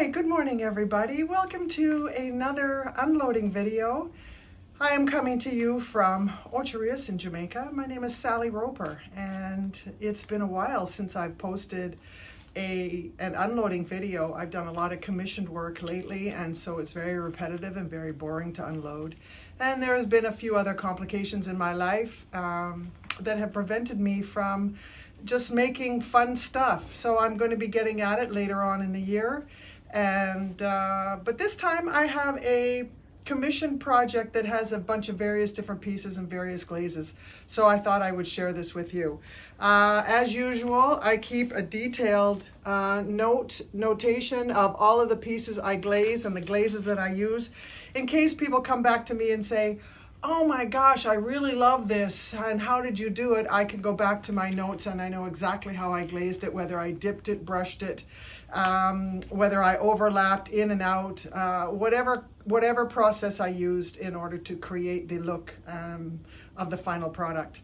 Hi, good morning everybody. Welcome to another unloading video. I am coming to you from Opulence in Jamaica. My name is Sally Roper and it's been a while since I've posted an unloading video. I've done a lot of commissioned work lately and so it's very repetitive and very boring to unload. And there's been a few other complications in my life that have prevented me from just making fun stuff. So I'm going to be getting at it later on in the year. And but this time I have a commissioned project that has a bunch of various different pieces and various glazes. So I thought I would share this with you. As usual, I keep a detailed notation of all of the pieces I glaze and the glazes that I use in case people come back to me and say, oh my gosh, I really love this, and how did you do it? I can go back to my notes and I know exactly how I glazed it, whether I dipped it, brushed it, whether I overlapped in and out, whatever process I used in order to create the look of the final product.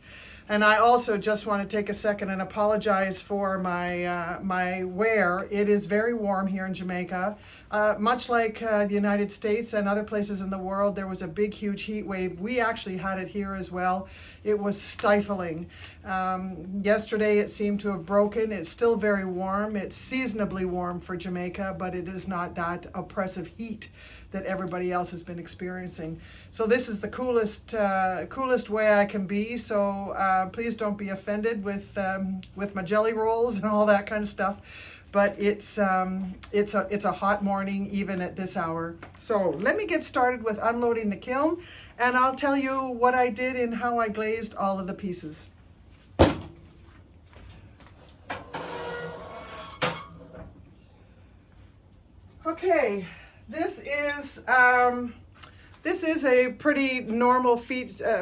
And I also just want to take a second and apologize for my wear. It is very warm here in Jamaica. Much like the United States and other places in the world, there was a big, huge heat wave. We actually had it here as well. It was stifling. Yesterday it seemed to have broken. It's still very warm. It's seasonably warm for Jamaica, but it is not that oppressive heat that everybody else has been experiencing. So this is the coolest way I can be. So please don't be offended with my jelly rolls and all that kind of stuff. But it's a hot morning even at this hour. So let me get started with unloading the kiln, and I'll tell you what I did and how I glazed all of the pieces. Okay. This is a pretty normal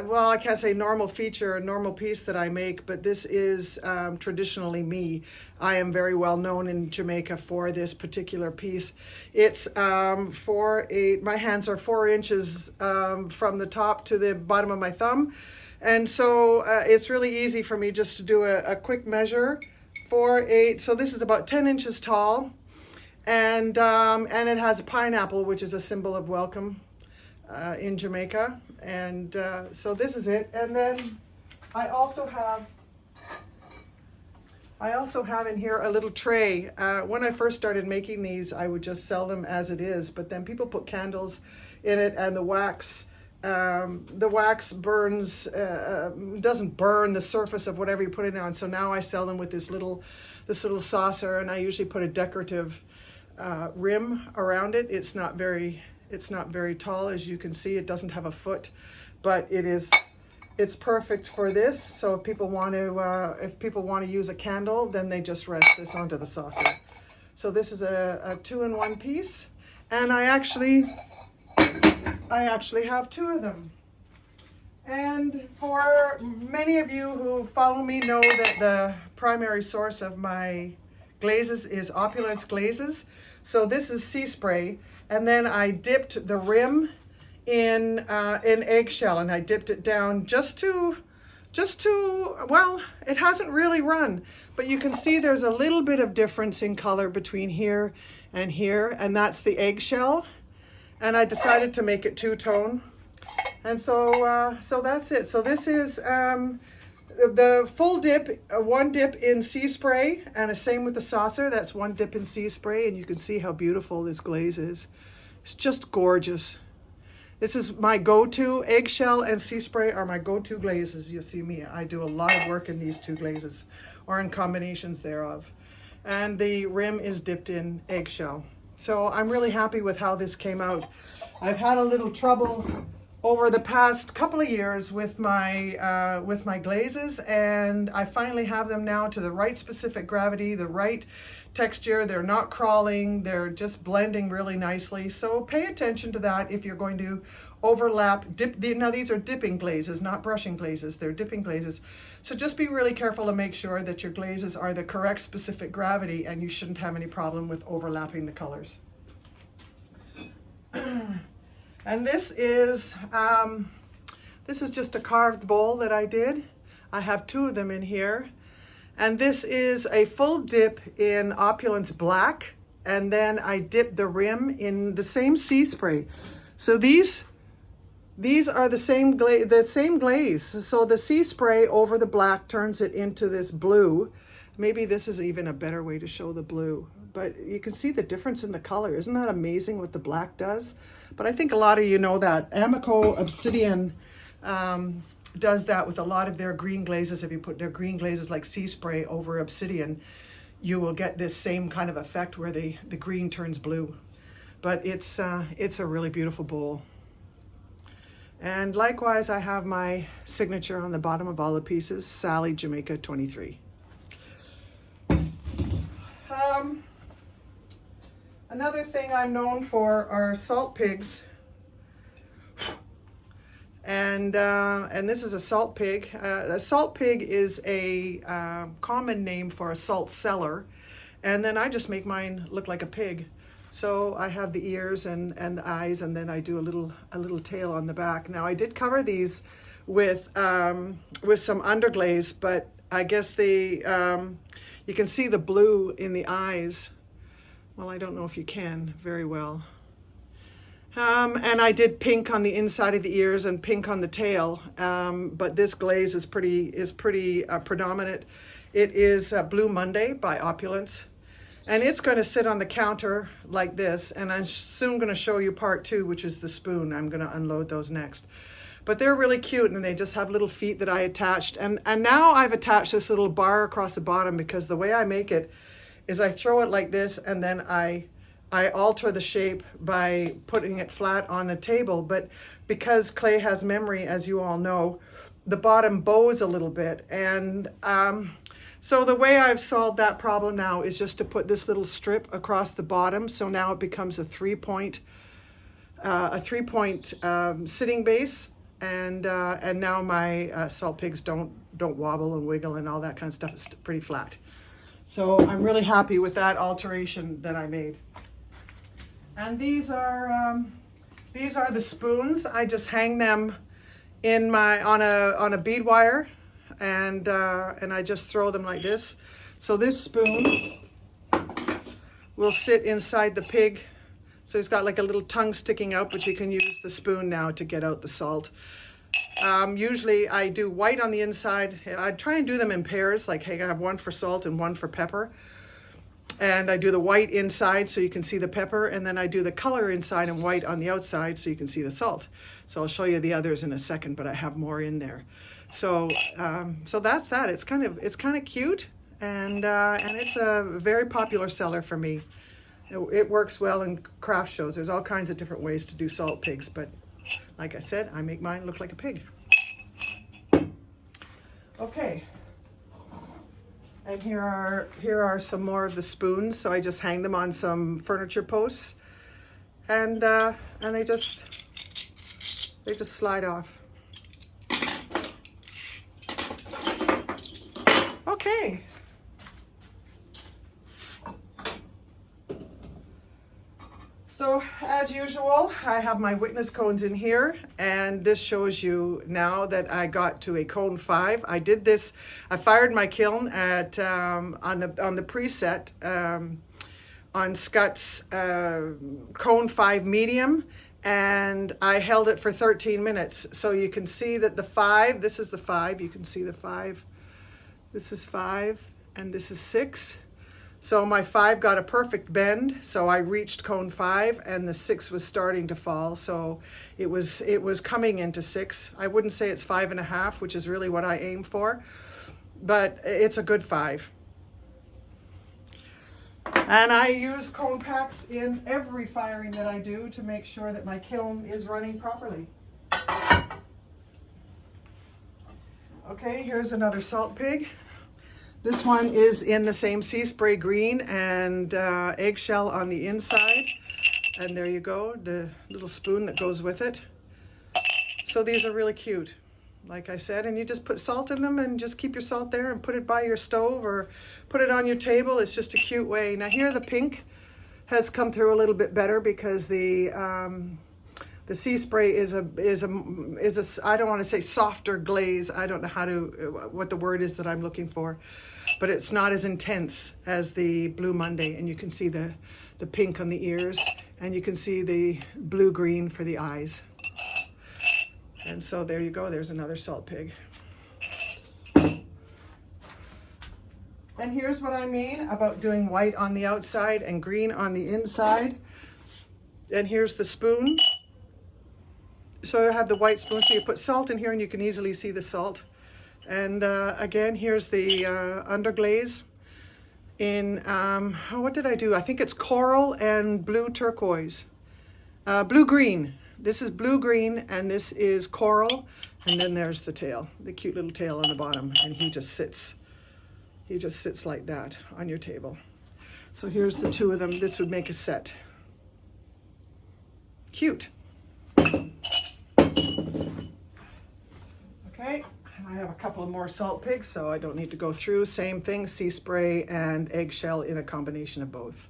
well, I can't say normal feature, a normal piece that I make, but this is traditionally me. I am very well known in Jamaica for this particular piece. It's my hands are 4 inches from the top to the bottom of my thumb. And so it's really easy for me just to do a quick measure. 4, 8, so this is about 10 inches tall. And it has a pineapple, which is a symbol of welcome in Jamaica. And so this is it. And then I also have in here a little tray. When I first started making these, I would just sell them as it is. But then people put candles in it, and the wax burns, doesn't burn the surface of whatever you put it on. So now I sell them with this little saucer, and I usually put a decorative rim around it. It's not very tall, as you can see. It doesn't have a foot, but it's perfect for this. So if people want to use a candle, then they just rest this onto the saucer. So this is a 2-in-1 piece, and I actually have 2 of them. And for many of you who follow me know that the primary source of my glazes is Opulence glazes. So this is sea spray, and then I dipped the rim in eggshell, and I dipped it down just to well, it hasn't really run, but you can see there's a little bit of difference in color between here, and that's the eggshell. And I decided to make it 2-tone, and so that's it. So this is the full dip, 1 dip in sea spray, and the same with the saucer. That's 1 dip in sea spray, and you can see how beautiful this glaze is. It's just gorgeous. This is my go-to. Eggshell and sea spray are my go-to glazes. You see me, I do a lot of work in these 2 glazes, or in combinations thereof. And the rim is dipped in eggshell. So I'm really happy with how this came out. I've had a little trouble over the past couple of years with my glazes, and I finally have them now to the right specific gravity, the right texture. They're not crawling, they're just blending really nicely. So pay attention to that if you're going to overlap. Now these are dipping glazes, not brushing glazes. They're dipping glazes. So just be really careful to make sure that your glazes are the correct specific gravity, and you shouldn't have any problem with overlapping the colors. And this is just a carved bowl that I did. I have 2 of them in here. And this is a full dip in Opulence Black. and then I dip the rim in the same sea spray. So these are the same glaze. So the sea spray over the black turns it into this blue. Maybe this is even a better way to show the blue, but you can see the difference in the color. Isn't that amazing what the black does? But I think a lot of you know that. Amico Obsidian does that with a lot of their green glazes. If you put their green glazes like sea spray over obsidian, you will get this same kind of effect where the green turns blue. But it's a really beautiful bowl. And likewise, I have my signature on the bottom of all the pieces, Sally Jamaica 23. Another thing I'm known for are salt pigs. And this is a salt pig. A salt pig is a common name for a salt cellar. And then I just make mine look like a pig. So I have the ears and the eyes, and then I do a little tail on the back. Now I did cover these with some underglaze, but I guess you can see the blue in the eyes. Well, I don't know if you can very well. And I did pink on the inside of the ears and pink on the tail, but this glaze is pretty predominant. It is Blue Monday by Opulence, and it's going to sit on the counter like this, and I'm soon going to show you part 2, which is the spoon. I'm going to unload those next. But they're really cute, and they just have little feet that I attached, and now I've attached this little bar across the bottom, because the way I make it is I throw it like this, and then I alter the shape by putting it flat on a table. But because clay has memory, as you all know, the bottom bows a little bit. And so the way I've solved that problem now is just to put this little strip across the bottom. So now it becomes a three-point sitting base. And now my salt pigs don't wobble and wiggle and all that kind of stuff. It's pretty flat. So I'm really happy with that alteration that I made. And these are the spoons. I just hang them in on a bead wire, and I just throw them like this. So this spoon will sit inside the pig. So he's got like a little tongue sticking out, but you can use the spoon now to get out the salt. Usually I do white on the inside. I try and do them in pairs, like, hey, I have one for salt and one for pepper. And I do the white inside so you can see the pepper, and then I do the color inside and white on the outside so you can see the salt. So I'll show you the others in a second, but I have more in there. So that's that. It's kind of cute, and it's a very popular seller for me. It works well in craft shows. There's all kinds of different ways to do salt pigs, but like I said, I make mine look like a pig. Okay. And here are some more of the spoons. So I just hang them on some furniture posts, and they just slide off. Okay. So as usual, I have my witness cones in here, and this shows you now that I got to a cone 5. I did this, I fired my kiln at on the preset on Scott's cone 5 medium, and I held it for 13 minutes. So you can see that the 5, this is the 5, you can see the 5, this is 5, and this is 6. So my 5 got a perfect bend, so I reached cone 5, and the 6 was starting to fall. So it was coming into 6. I wouldn't say it's 5.5, which is really what I aim for, but it's a good 5. And I use cone packs in every firing that I do to make sure that my kiln is running properly. Okay, here's another salt pig. This one is in the same sea spray green and eggshell on the inside. And there you go, the little spoon that goes with it. So these are really cute, like I said, and you just put salt in them and just keep your salt there and put it by your stove or put it on your table. It's just a cute way. Now here the pink has come through a little bit better because the sea spray is a I don't want to say softer glaze. I don't know what the word is that I'm looking for. but it's not as intense as the Blue Monday. And you can see the pink on the ears, and you can see the blue-green for the eyes. And so there you go, there's another salt pig. And here's what I mean about doing white on the outside and green on the inside. And here's the spoon. So I have the white spoon, so you put salt in here and you can easily see the salt. And again, here's the underglaze in, what did I do? I think it's coral and blue turquoise. Blue-green. This is blue-green and this is coral. And then there's the tail, the cute little tail on the bottom. And he just sits like that on your table. So here's the two of them. This would make a set. Cute. Okay, I have a couple of more salt pigs, so I don't need to go through. Same thing, sea spray and eggshell in a combination of both.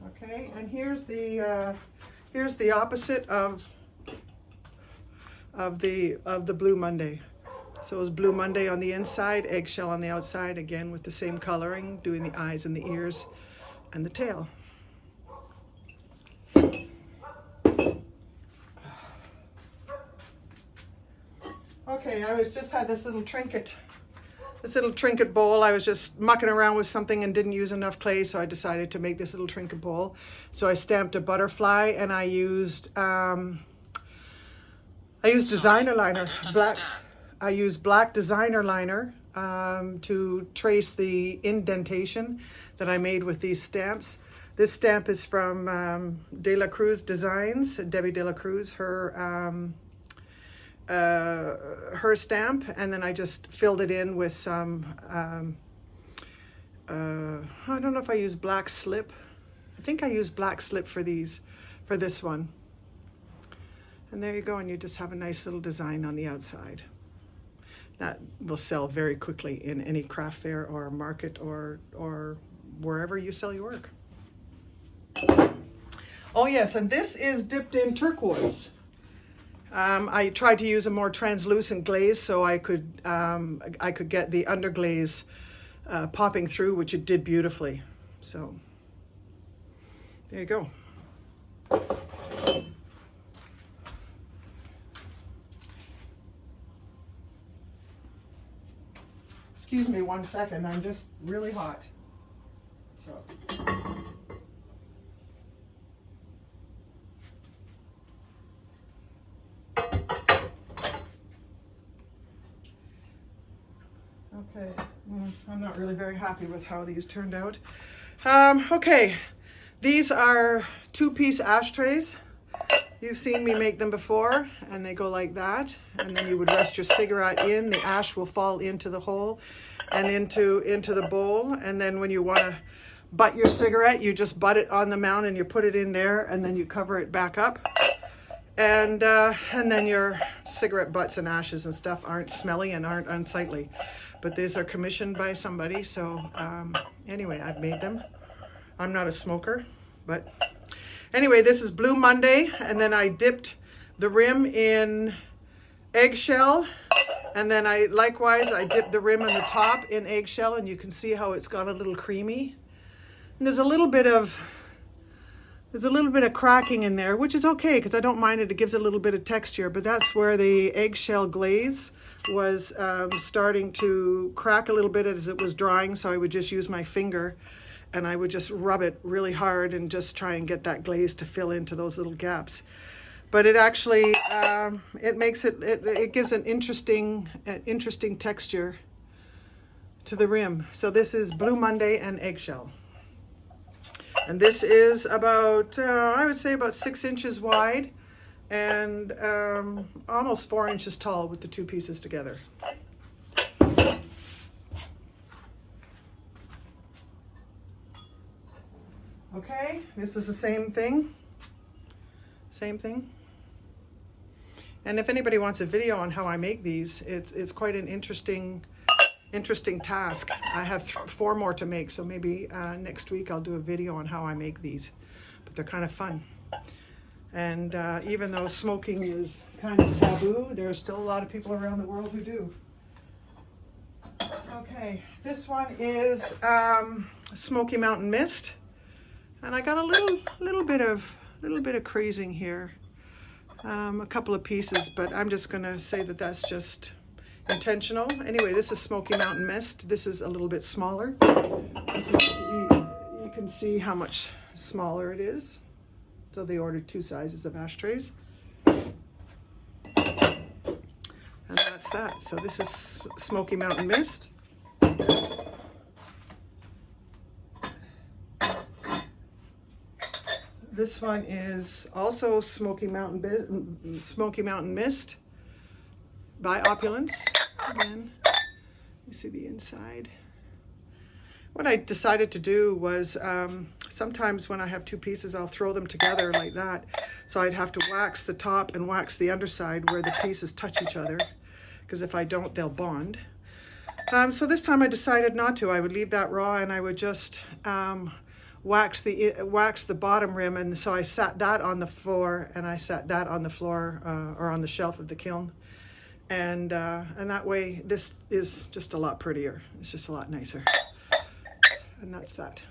Okay, and here's the opposite of the Blue Monday. So it's Blue Monday on the inside, eggshell on the outside, again with the same coloring, doing the eyes and the ears and the tail. Okay, I just had this little trinket bowl. I was just mucking around with something and didn't use enough clay, so I decided to make this little trinket bowl. So I stamped a butterfly and I used designer liner, black. I used black designer liner to trace the indentation that I made with these stamps. This stamp is from De La Cruz Designs, Debbie De La Cruz, her stamp, and then I just filled it in with some, I don't know if I used black slip. I think I used black slip for this one. And there you go, and you just have a nice little design on the outside. That will sell very quickly in any craft fair or market or wherever you sell your work. Oh yes, and this is dipped in turquoise. I tried to use a more translucent glaze so I could get the underglaze popping through, which it did beautifully. So there you go. Excuse me 1 second, I'm just really hot. So. Okay, I'm not really very happy with how these turned out. Okay, these are 2-piece ashtrays. You've seen me make them before, and they go like that. And then you would rest your cigarette in, the ash will fall into the hole and into the bowl. And then when you want to butt your cigarette, you just butt it on the mount and you put it in there, and then you cover it back up. And then your cigarette butts and ashes and stuff aren't smelly and aren't unsightly. But these are commissioned by somebody, so anyway, I've made them. I'm not a smoker, but anyway, this is Blue Monday, and then I dipped the rim in eggshell, and then I dipped the rim on the top in eggshell, and you can see how it's got a little creamy. And there's a little bit of cracking in there, which is okay because I don't mind it. It gives a little bit of texture, but that's where the eggshell glaze was starting to crack a little bit as it was drying, so I would just use my finger and I would just rub it really hard and just try and get that glaze to fill into those little gaps. But it actually, it gives an interesting texture to the rim. So this is Blue Monday and eggshell. And this is about, I would say about 6 inches wide and almost 4 inches tall with the 2 pieces together. Okay, this is the same thing. And if anybody wants a video on how I make these, it's quite an interesting task. I have 4 more to make, so maybe next week I'll do a video on how I make these, but they're kind of fun. And even though smoking is kind of taboo, there are still a lot of people around the world who do. Okay, this one is Smokey Mountain Mist, and I got a little bit of crazing here, a couple of pieces, but I'm just gonna say that that's just intentional. Anyway, this is Smokey Mountain Mist. This is a little bit smaller. You can see how much smaller it is. So they ordered 2 sizes of ashtrays. And that's that. So this is Smokey Mountain Mist. This one is also Smokey Mountain Mist by Opulence. Again, you see the inside. What I decided to do was sometimes when I have 2 pieces, I'll throw them together like that. So I'd have to wax the top and wax the underside where the pieces touch each other, because if I don't, they'll bond. So this time I decided not to. I would leave that raw, and I would just wax the bottom rim. And so I sat that on the floor, and I sat that on the floor or on the shelf of the kiln. And that way, this is just a lot prettier. It's just a lot nicer. And that's that.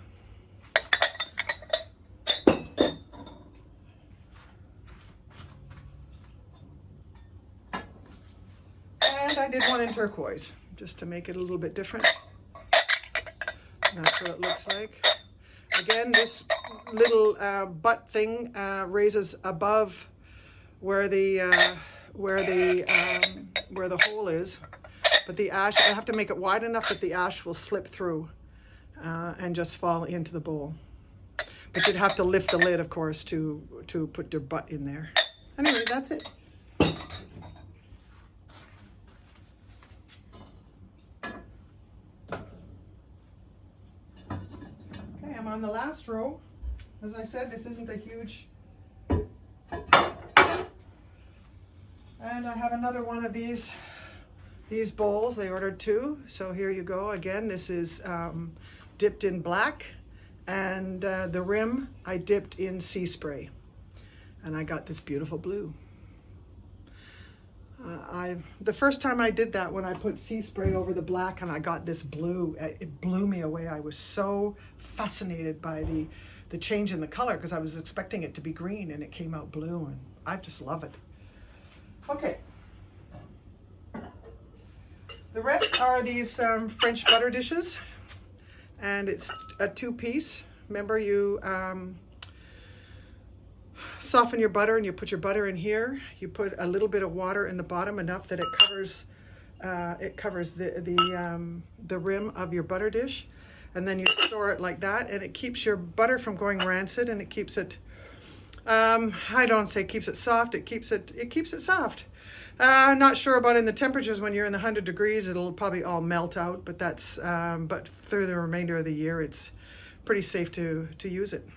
And I did one in turquoise, just to make it a little bit different. And that's what it looks like. Again, this little butt thing raises above where the hole is, but the ash, I have to make it wide enough that the ash will slip through and just fall into the bowl. But you'd have to lift the lid, of course, to put your butt in there. Anyway, that's it. Okay, I'm on the last row. As I said, this isn't a huge... And I have another one of these bowls. They ordered 2, so here you go. Again, this is dipped in black, and the rim I dipped in sea spray, and I got this beautiful blue. The first time I did that, when I put sea spray over the black and I got this blue, it blew me away. I was so fascinated by the change in the color, because I was expecting it to be green and it came out blue, and I just love it. Okay. The rest are these French butter dishes, and it's a 2-piece. Remember, you soften your butter and you put your butter in here. You put a little bit of water in the bottom, enough that it covers the rim of your butter dish, and then you store it like that, and it keeps your butter from going rancid, and it keeps it. I don't say keeps it soft. It keeps it soft. Not sure about in the temperatures. When you're in the 100 degrees, it'll probably all melt out, but that's but through the remainder of the year, it's pretty safe to use it.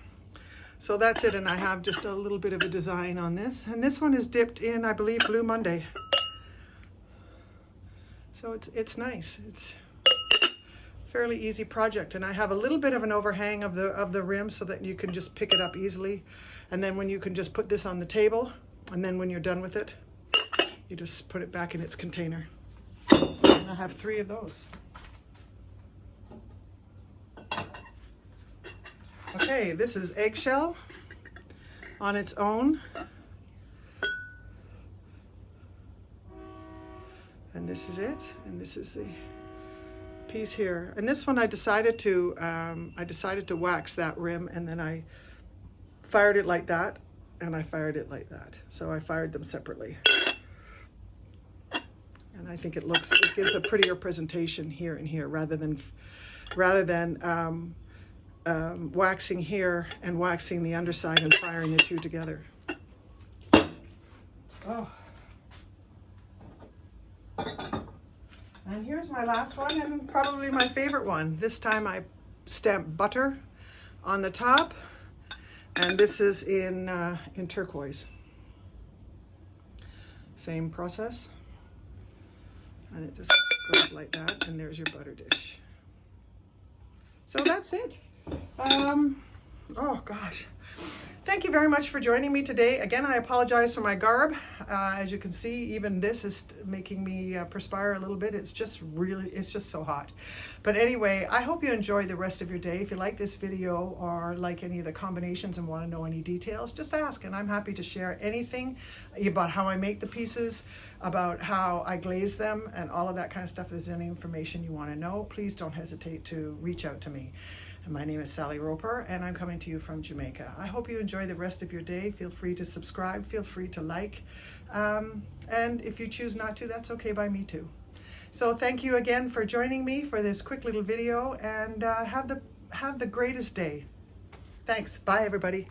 So that's it, and I have just a little bit of a design on this, and this one is dipped in, I believe, Blue Monday. So it's nice. It's a fairly easy project, and I have a little bit of an overhang of the rim so that you can just pick it up easily, and then when you can just put this on the table, and then when you're done with it, you just put it back in its container. And I have 3 of those. Okay, this is eggshell on its own. And this is it, and this is the piece here. And this one I decided to wax that rim, and then I fired it like that, and I fired it like that. So I fired them separately. And I think it gives a prettier presentation here and here, rather than waxing here and waxing the underside and firing the 2 together. Oh. And here's my last one, and probably my favorite one. This time I stamped butter on the top, and this is in turquoise. Same process. And it just goes like that, and there's your butter dish. So that's it. Oh gosh. Thank you very much for joining me today. Again, I apologize for my garb. As you can see, even this is making me perspire a little bit. It's just so hot. But anyway, I hope you enjoy the rest of your day. If you like this video or like any of the combinations and want to know any details, just ask, and I'm happy to share anything about how I make the pieces, about how I glaze them, and all of that kind of stuff. If there's any information you want to know, please don't hesitate to reach out to me. My name is Sally Roper, and I'm coming to you from Jamaica. I hope you enjoy the rest of your day. Feel free to subscribe, feel free to like, and if you choose not to, that's okay by me too. So thank you again for joining me for this quick little video, and have the greatest day. Thanks. Bye, everybody.